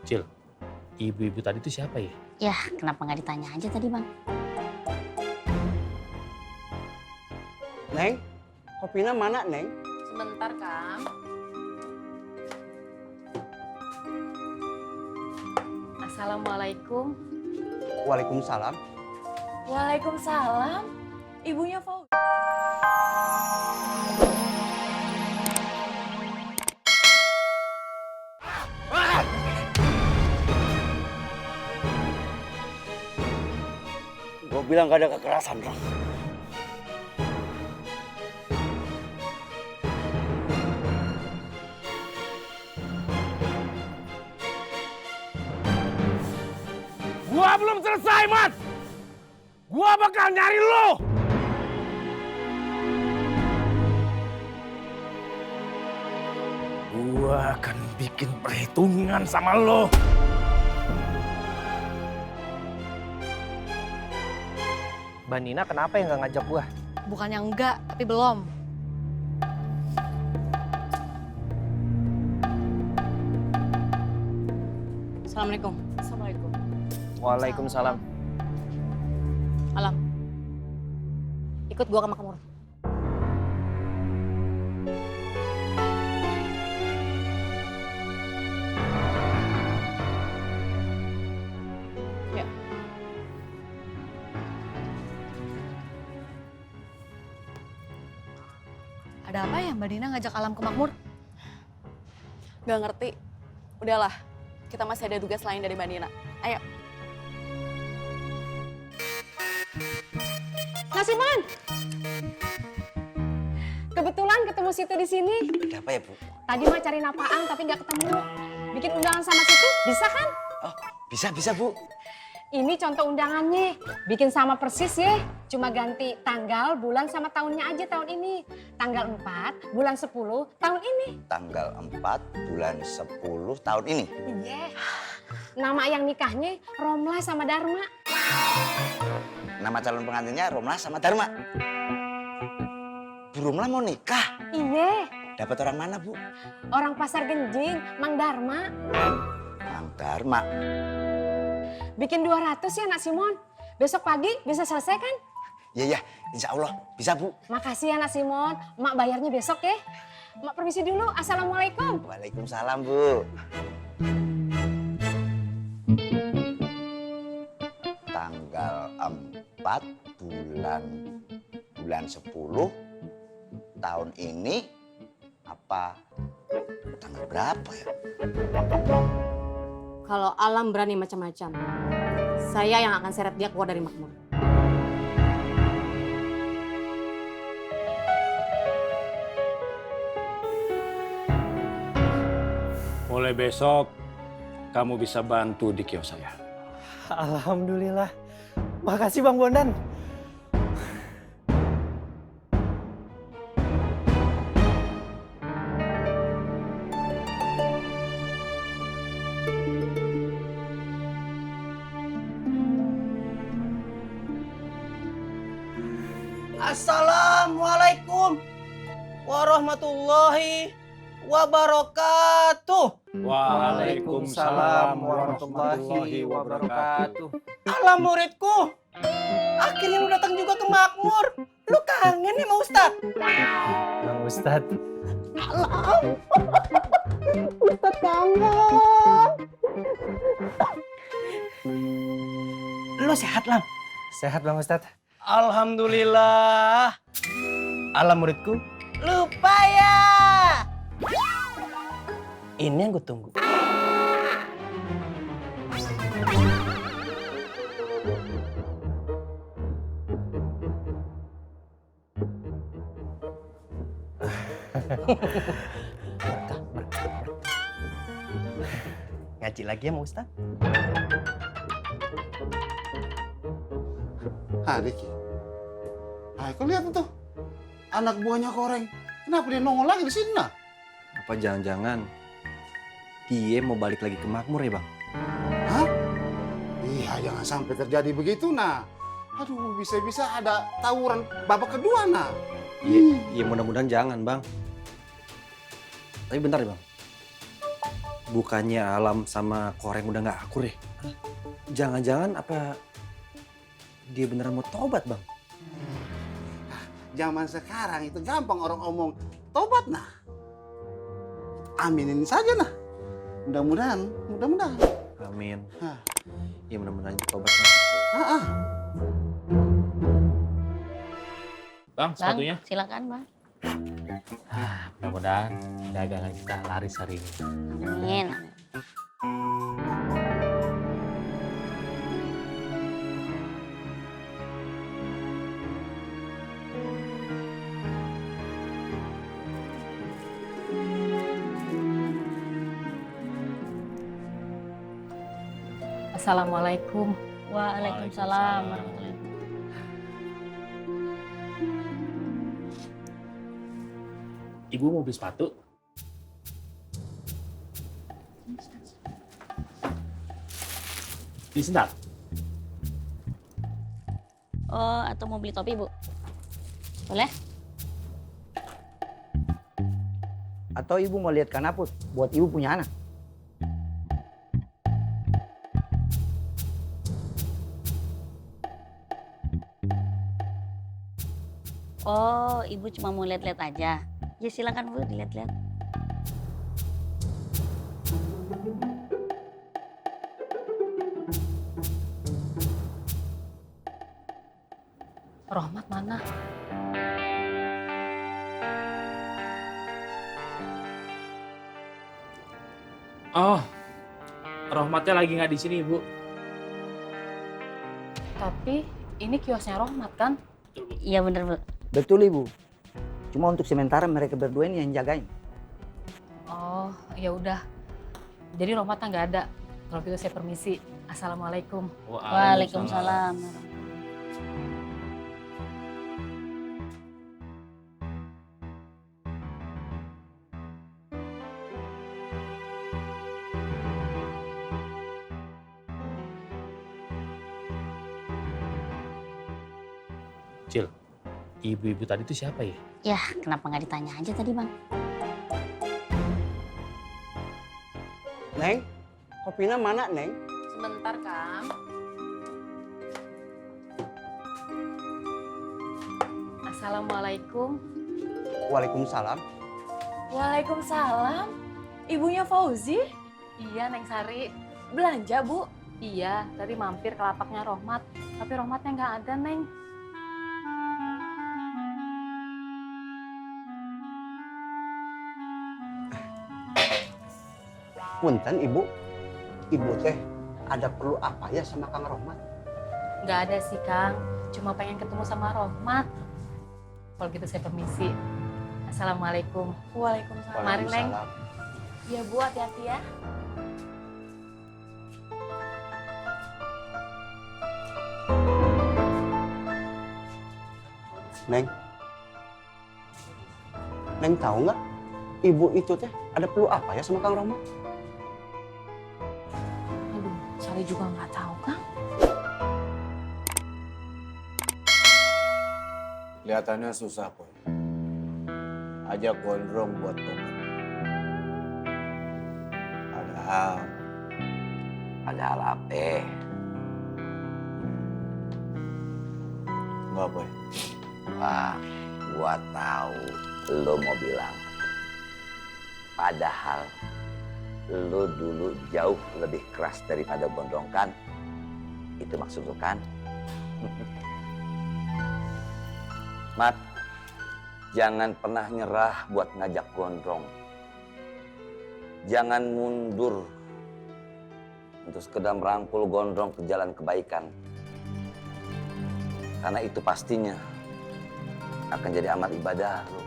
Cil, ibu-ibu tadi itu siapa ya? Ya, kenapa nggak ditanya aja tadi, Bang? Neng, kopinya mana, Neng? Sebentar, Kang. Assalamualaikum. Waalaikumsalam. Waalaikumsalam. Ibunya Fauzi. Gue bilang gak ada kekerasan, Bang. Gua belum selesai, Mat! Gua bakal nyari lo! Gua akan bikin perhitungan sama lo. Mbak Nina kenapa ya nggak ngajak gua? Bukannya enggak, tapi belum. Assalamualaikum. Assalamualaikum. Waalaikumsalam. Alam. Ikut gua ke Makmur. Ya. Ada apa ya Mbak Dina ngajak Alam ke Makmur? Gak ngerti. Udahlah, kita masih ada tugas lain dari Mbak Nina. Ayo. Nasiman, kebetulan ketemu Situ di sini. Ada apa ya, Bu? Tadi mah cari napaan tapi nggak ketemu. Bikin undangan sama Situ, bisa kan? Oh, bisa, Bu. Ini contoh undangannya. Bikin sama persis ya. Cuma ganti tanggal, bulan sama tahunnya aja tahun ini. Tanggal 4, bulan 10, tahun ini. Tanggal 4 bulan 10 tahun ini. Iya. Nama yang nikahnya Romla sama Dharma. Nama calon pengantinnya Romla sama Dharma. Bu Romla mau nikah? Iya. Dapat orang mana, Bu? Orang Pasar Genjing, Mang Dharma. Mang Dharma. Bikin 200 ya Nak Simon. Besok pagi bisa selesai kan? Iya, insya Allah bisa, Bu. Makasih ya Nak Simon. Mak bayarnya besok ya. Mak permisi dulu. Assalamualaikum. Waalaikumsalam, Bu. Tanggal 4 bulan 10 tahun ini apa tanggal berapa ya? Kalau Alam berani macam-macam, saya yang akan seret dia keluar dari Makmur. Mulai besok, kamu bisa bantu di kios saya. Alhamdulillah. Makasih Bang Bondan. Assalamualaikum warahmatullahi wabarakatuh. Waalaikumsalam warahmatullahi wabarakatuh. Alam muridku, akhirnya lu datang juga ke Makmur. Lu kangen nih sama Ustadz? Bang Ustadz. Alam, Ustadz kangen. Lu sehat, Lam? Sehat Bang Ustadz. Alhamdulillah. Alam muridku, lupa ya. Ini yang gue tunggu. Ngaji lagi ya, Mau Ustaz? Ah, Diki. Ah, kau lihat tuh. Anak buahnya Koreng. Kenapa dia nongol lagi di sini, nah? Apa jangan-jangan dia mau balik lagi ke Makmur ya, Bang? Hah? Iya, jangan sampai terjadi begitu, nah. Aduh, bisa-bisa ada tawuran babak kedua, nah. Iya, mudah-mudahan jangan, Bang. Tapi bentar ya, Bang. Bukannya Alam sama Koreng udah nggak akur ya? Jangan-jangan apa dia beneran mau tobat, Bang? Zaman sekarang itu gampang orang omong tobat nah. Aminin saja nah. Mudah-mudahan. Amin. Hah. Ya mudah-mudahan dia tobat, Bang. Bang, sepatunya. Silakan bang. Mudah-mudahan dagangan kita laris hari ini. Amin. Assalamualaikum. Waalaikumsalam warahmatullahi wabarakatuh. Ibu mau beli sepatu? Beli sendal? Oh, atau mau beli topi, Bu? Boleh? Atau ibu mau lihat kanaput buat ibu punya anak? Oh, ibu cuma mau lihat-lihat aja. Ya silakan Bu, dilihat-lihat. Rohmat mana? Oh, Rohmatnya lagi nggak di sini, Ibu. Tapi ini kiosnya Rohmat kan? Iya bener, Bu. Betul ibu. Cuma untuk sementara mereka berdua ini yang jagain. Oh, ya udah. Jadi Rohmatnya nggak ada. Kalau gitu saya permisi. Assalamualaikum. Waalaikumsalam. Cil, ibu-ibu tadi itu siapa ya? Ya, kenapa nggak ditanya aja tadi, Bang? Neng, kopinya mana, Neng? Sebentar, Kang. Assalamualaikum. Waalaikumsalam. Waalaikumsalam. Ibunya Fauzi? Iya, Neng Sari. Belanja, Bu? Iya, tadi mampir ke lapaknya Rohmat. Tapi Rohmatnya nggak ada, Neng. Punten, Ibu. Ibu teh ada perlu apa ya sama Kang Rohmat? Nggak ada sih, Kang. Cuma pengen ketemu sama Rohmat. Kalau gitu saya permisi. Assalamualaikum. Waalaikumsalam. Mari, Neng. Ya, Bu, hati-hati ya. Neng. Neng tahu nggak? Ibu itu teh ada perlu apa ya sama Kang Rohmat? Aduh, Sari juga nggak tahu, Kang. Kelihatannya susah, Boy. Ajak gondrong buat tobat. Padahal apa? Enggak, Boy. Wah, gua tahu lo mau bilang. Padahal lo dulu jauh lebih keras daripada gondrong kan? Itu maksud lo kan? Mat, jangan pernah nyerah buat ngajak gondrong. Jangan mundur untuk sekedar merangkul gondrong ke jalan kebaikan. Karena itu pastinya akan jadi amal ibadah lo.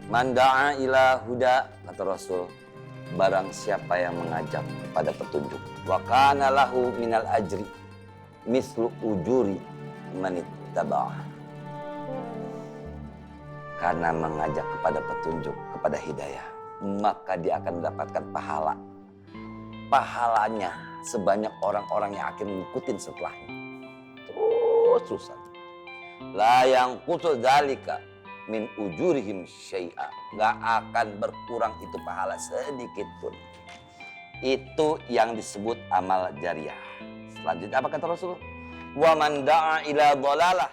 Man da'a ila huda, kata Rasul, barang siapa yang mengajak kepada petunjuk. Wa kana lahu minal ajri mislu ujuri manittaba'ah. Karena mengajak kepada petunjuk, kepada hidayah, maka dia akan mendapatkan pahala. Pahalanya sebanyak orang-orang yang akan mengikuti setelahnya. Terus-terusan. La yang kutu dzalika min ujurihim syai'a. nggak akan berkurang itu pahala sedikit pun. Itu yang disebut amal jariah. Selanjutnya apa kata Rasul? Wa man da'a ila dhalalah